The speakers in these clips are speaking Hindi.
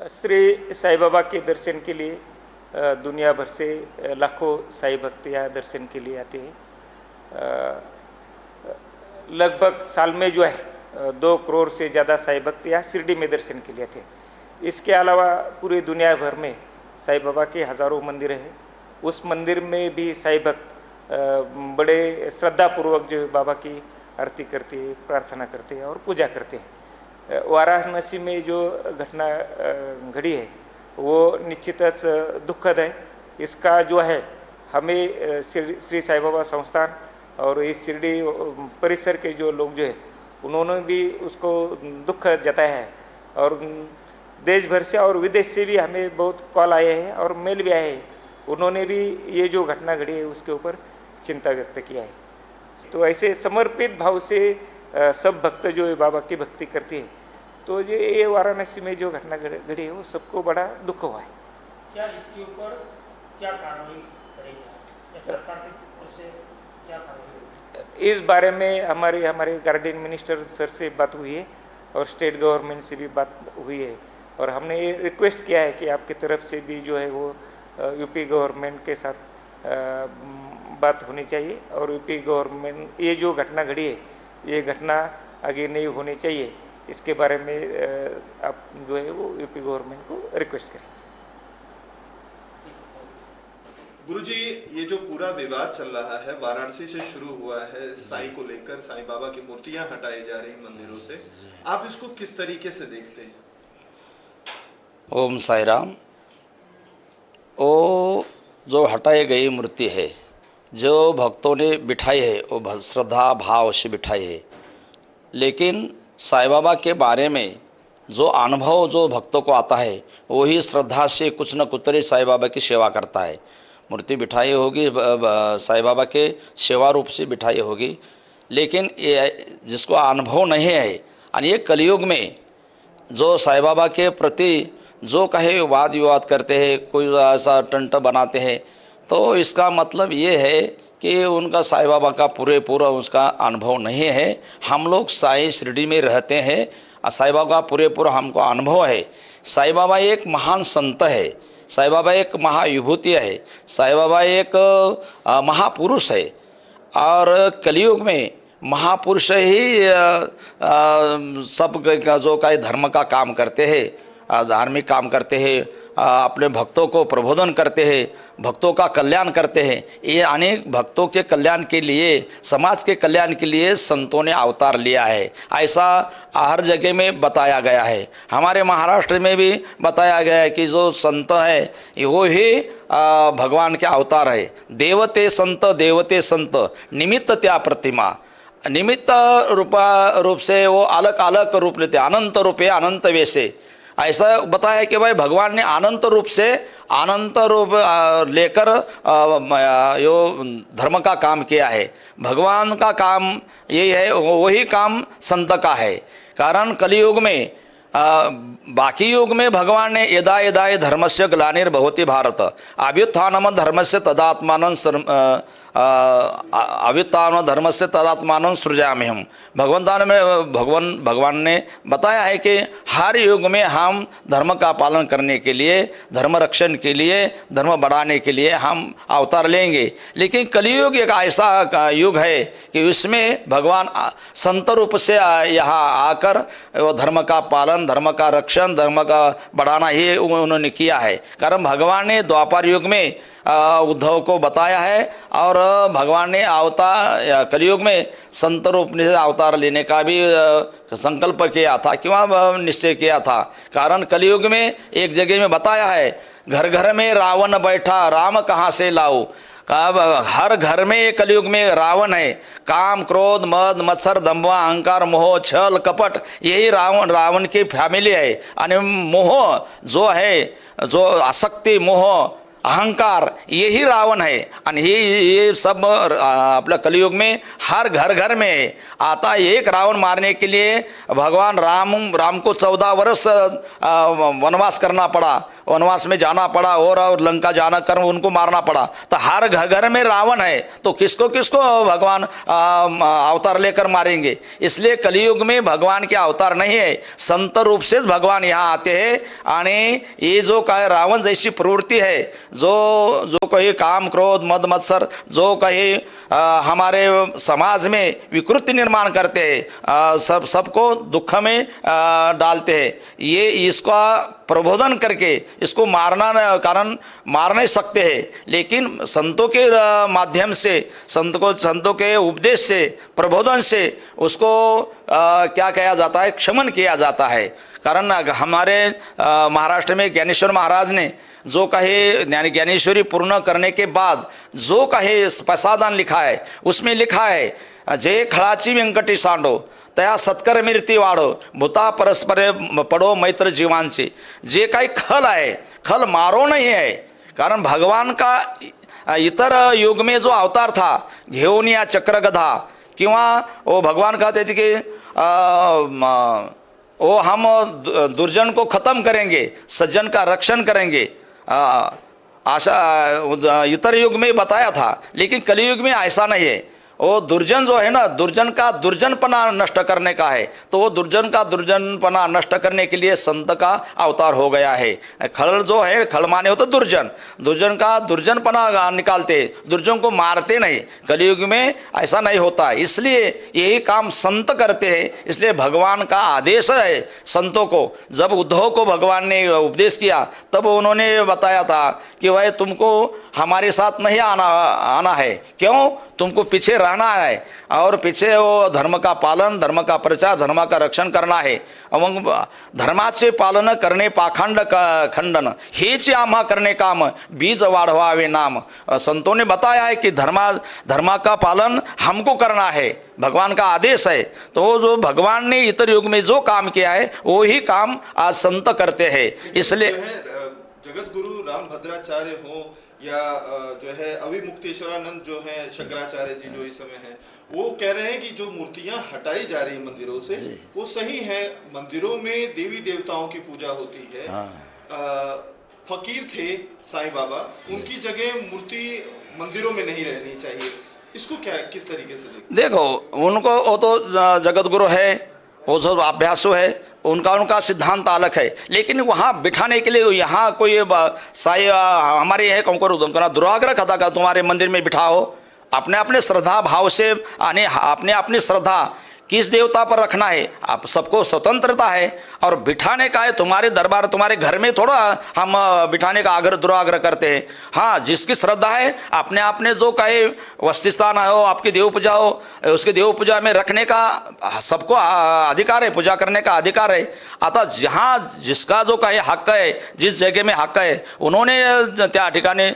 श्री साईं बाबा के दर्शन के लिए दुनिया भर से लाखों साईं भक्त यहाँ दर्शन के लिए आते हैं। लगभग साल में जो है 2 करोड़ से ज़्यादा साईं भक्त यहाँ शिरडी में दर्शन के लिए आते हैं। इसके अलावा पूरी दुनिया भर में साईं बाबा के हज़ारों मंदिर हैं। उस मंदिर में भी साईं भक्त बड़े श्रद्धापूर्वक जो बाबा की आरती करते हैं, प्रार्थना करते हैं और पूजा करते हैं। वाराणसी में जो घटना घड़ी है वो निश्चितच दुखद है। इसका जो है हमें श्री साईं बाबा संस्थान और इस शिरडी परिसर के जो लोग जो है उन्होंने भी उसको दुख जताया है और देश भर से और विदेश से भी हमें बहुत कॉल आए हैं और मेल भी आए हैं। उन्होंने भी ये जो घटना घड़ी है उसके ऊपर चिंता व्यक्त किया है। तो ऐसे समर्पित भाव से सब भक्त जो बाबा की भक्ति करते हैं, तो ये वाराणसी में जो घटना घड़ी है वो सबको बड़ा दुख हुआ है। क्या इसके ऊपर क्या कार्रवाई करेंगे? सरकार की ओर से क्या कार्रवाई होगी? इस बारे में हमारे गार्डियन मिनिस्टर सर से बात हुई है और स्टेट गवर्नमेंट से भी बात हुई है और हमने ये रिक्वेस्ट किया है कि आपकी तरफ से भी जो है वो यूपी गवर्नमेंट के साथ बात होनी चाहिए और यूपी गवर्नमेंट ये जो घटना घड़ी है ये घटना आगे नहीं होनी चाहिए। इसके बारे में आप जो है वो यूपी गवर्नमेंट को रिक्वेस्ट करें। गुरुजी, ये जो पूरा विवाद चल रहा है वाराणसी से शुरू हुआ है, साईं को लेकर साईं बाबा की मूर्तियां हटाई जा रही मंदिरों से, आप इसको किस तरीके से देखते हैं? ओम साई राम। वो जो हटाई गई मूर्ति है, जो भक्तों ने बिठाई है वो श्रद्धा भाव से बिठाई है, लेकिन साईं बाबा के बारे में जो अनुभव जो भक्तों को आता है वही श्रद्धा से कुछ न कुछ तरह साईं बाबा की सेवा करता है। मूर्ति बिठाई होगी साईं बाबा के सेवा रूप से बिठाई होगी, लेकिन ये जिसको अनुभव नहीं है और ये कलयुग में जो साईं बाबा के प्रति जो कहे वाद विवाद करते हैं, कोई ऐसा टंट बनाते हैं, तो इसका मतलब ये है कि उनका साईं बाबा का पूरा उसका अनुभव नहीं है। हम लोग साईं शिरडी में रहते हैं और साईं बाबा का पूरा हमको अनुभव है। साईं बाबा एक महान संत है, साईं बाबा एक महाविभूति है, साईं बाबा एक महापुरुष है और कलयुग में महापुरुष ही सब जो का धर्म का काम करते हैं, धार्मिक काम करते हैं, अपने भक्तों को प्रबोधन करते हैं, भक्तों का कल्याण करते हैं। ये अनेक भक्तों के कल्याण के लिए, समाज के कल्याण के लिए संतों ने अवतार लिया है, ऐसा हर जगह में बताया गया है। हमारे महाराष्ट्र में भी बताया गया है कि जो संत है वो ही भगवान के अवतार है। देवते संत निमित्त त्या प्रतिमा, निमित्त रूप से वो अलग अलग रूप लेते, अनंत रूपे अनंत वैसे, ऐसा बताया कि भाई भगवान ने अनंत रूप लेकर यो धर्म का काम किया है। भगवान का काम यही है, वही काम संत का है। कारण कलियुग में बाकी युग में भगवान ने यदा यदा धर्मस्य ग्लानिर्भवति भारत अभ्युत्थानम धर्मस्य तदात्मानं अव्युत्थान धर्म से तदात्मान सृजामि हम। भगवान ने बताया है कि हर युग में हम धर्म का पालन करने के लिए, धर्म रक्षण के लिए, धर्म बढ़ाने के लिए हम अवतार लेंगे। लेकिन कलियुग एक ऐसा युग है कि उसमें भगवान संत रूप से यहाँ आकर वो धर्म का पालन, धर्म का रक्षण, धर्म का बढ़ाना ये उन्होंने किया है। कारण भगवान ने द्वापर युग में उद्धव को बताया है और भगवान ने कलयुग में संत रूप में अवतार लेने का भी संकल्प किया था, क्यों निश्चय किया था। कारण कलयुग में एक जगह में बताया है, घर घर में रावण बैठा राम कहाँ से लाऊं। हर घर में कलयुग में रावण है। काम, क्रोध, मद, मत्सर, दंभ, अहंकार, मोह, छल, कपट, यही रावण की फैमिली है। और मोह जो है, जो आसक्ति, मोह, अहंकार, यही रावण है। और ये सब आपल्या कलयुग में हर घर में आता। एक रावण मारने के लिए भगवान राम को 14 वर्ष वनवास करना पड़ा। वनवास में जाना पड़ा और लंका जाना कर उनको मारना पड़ा। तो हर घर में रावण है, तो किसको किसको भगवान अवतार लेकर मारेंगे। इसलिए कलयुग में भगवान के अवतार नहीं है, संत रूप से भगवान यहाँ आते हैं। आणि ये जो कहे रावण जैसी प्रवृत्ति है, जो कहे काम क्रोध मद मत्सर, जो कहे हमारे समाज में विकृति निर्माण करते हैं, सबको दुख में डालते हैं, ये इसका प्रबोधन करके इसको कारण मार नहीं सकते हैं। लेकिन संतों के माध्यम से, संतों के उपदेश से, प्रबोधन से उसको क्या किया जाता है, क्षमन किया जाता है। कारण हमारे महाराष्ट्र में ज्ञानेश्वर महाराज ने जो कहे ज्ञानेश्वरी पूर्ण करने के बाद जो कहे प्रसादान लिखा है, उसमें लिखा है जे खळाची व्यंकटी सांडो तया सत्कर मीर्ती वाढो भूता परस्पर पडो मैत्र जीवांची। जे काही खल आहे, खल मारो नहीं है। कारण भगवान का इतर युग में जो अवतार था, घेऊन या चक्रगधा, किंवा वो भगवान कहते थे कि वो हम दुर्जन को खत्म करेंगे, सज्जन का रक्षण करेंगे, आशा इतर युग में बताया था। लेकिन कलयुग में ऐसा नहीं है। वो दुर्जन जो है ना, दुर्जन का दुर्जनपना नष्ट करने का है, तो वो दुर्जन का दुर्जनपना नष्ट करने के लिए संत का अवतार हो गया है। खल जो है, खल माने हो तो दुर्जन, दुर्जन का दुर्जनपना निकालते, दुर्जन को मारते नहीं। कलयुग में ऐसा नहीं होता, इसलिए यही काम संत करते हैं। इसलिए भगवान का आदेश है संतों को। जब उद्धव को भगवान ने उपदेश किया तब उन्होंने बताया था कि भाई तुमको हमारे साथ नहीं आना है। क्यों? तुमको पीछे रहना है, और पीछे वो धर्म का पालन, धर्म का प्रचार, धर्म का रक्षण करना है। मग धर्माचे पालन करणे पाखंड खंडन हेच आम्हा करणे काम बीज वाढवावे नाम। संतों ने बताया है कि धर्मा का पालन हमको करना है, भगवान का आदेश है। तो जो भगवान ने इतर युग में जो काम किया है वो ही काम आज संत करते हैं। इसलिए जगत गुरु रामभद्राचार्य हो या जो है अविमुक्तेश्वरानंद जो है शंकराचार्य जी जो इस समय है, वो कह रहे हैं कि जो मूर्तियां हटाई जा रही मंदिरों से वो सही है। मंदिरों में देवी देवताओं की पूजा होती है। फकीर थे साईं बाबा, उनकी जगह मूर्ति मंदिरों में नहीं रहनी चाहिए। इसको क्या किस तरीके से देखो, उनको वो तो जगत गुरु है, वो जो अभ्यासु है, उनका सिद्धांत अलग है। लेकिन वहाँ बिठाने के लिए यहाँ कोई साई हमारे है उनका दुराग्रह खाता का तुम्हारे मंदिर में बिठाओ। अपने अपने श्रद्धा भाव से अपने अपनी श्रद्धा किस देवता पर रखना है, आप सबको स्वतंत्रता है। और बिठाने का है तुम्हारे दरबार, तुम्हारे घर में थोड़ा हम बिठाने का आग्रह दुराग्रह करते हैं। हाँ, जिसकी श्रद्धा है अपने आपने जो कहे वस्ती स्थान हो, आपकी देव पूजा हो, उसके देव पूजा में रखने का सबको अधिकार है, पूजा करने का अधिकार है। आता जहाँ जिसका जो कहे हक है, जिस जगह में हक है, उन्होंने त्या ठिकाणी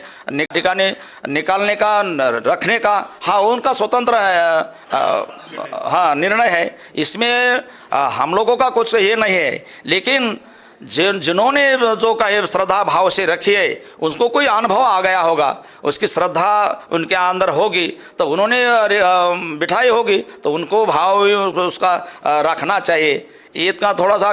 निकालने का, रखने का, हाँ उनका स्वतंत्र हाँ निर्णय है। इसमें हम लोगों का कुछ ये नहीं है। लेकिन जिन्होंने जो कहे श्रद्धा भाव से रखी है, उसको कोई अनुभव आ गया होगा, उसकी श्रद्धा उनके अंदर होगी तो उन्होंने बिठाई होगी, तो उनको भाव उसका रखना चाहिए। इतना थोड़ा सा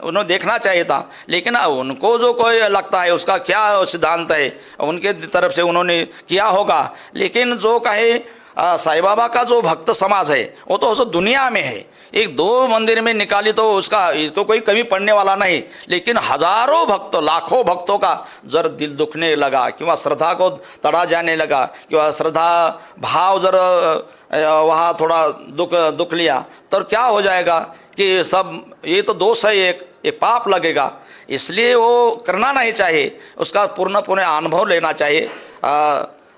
उन्होंने देखना चाहिए था। लेकिन उनको जो कोई लगता है उसका क्या सिद्धांत है, उनके तरफ से उन्होंने किया होगा। लेकिन जो कहे साईं बाबा का जो भक्त समाज है वो तो उस दुनिया में है। एक दो मंदिर में निकाली तो उसका इसको कोई कमी पड़ने वाला नहीं। लेकिन हजारों भक्त, लाखों भक्तों का जर दिल दुखने लगा, किंवा श्रद्धा को तड़ा जाने लगा, किंवा श्रद्धा भाव जर वहाँ थोड़ा दुख लिया, तो क्या हो जाएगा कि सब ये तो दोष है, एक पाप लगेगा। इसलिए वो करना नहीं चाहिए, उसका पूर्ण अनुभव लेना चाहिए।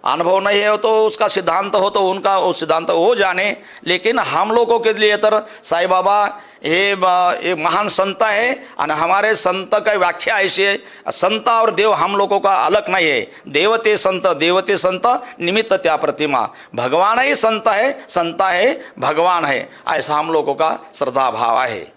अनुभव नहीं है तो उसका सिद्धांत हो तो उनका वो सिद्धांत हो जाने। लेकिन हम लोगों के लिए तो साईं बाबा ये महान संत है, और हमारे संत का व्याख्या ऐसी है, संत और देव हम लोगों का अलग नहीं है। देवते संत निमित्त त्या प्रतिमा। भगवान ही संत है भगवान है, ऐसा हम लोगों का श्रद्धा भाव है।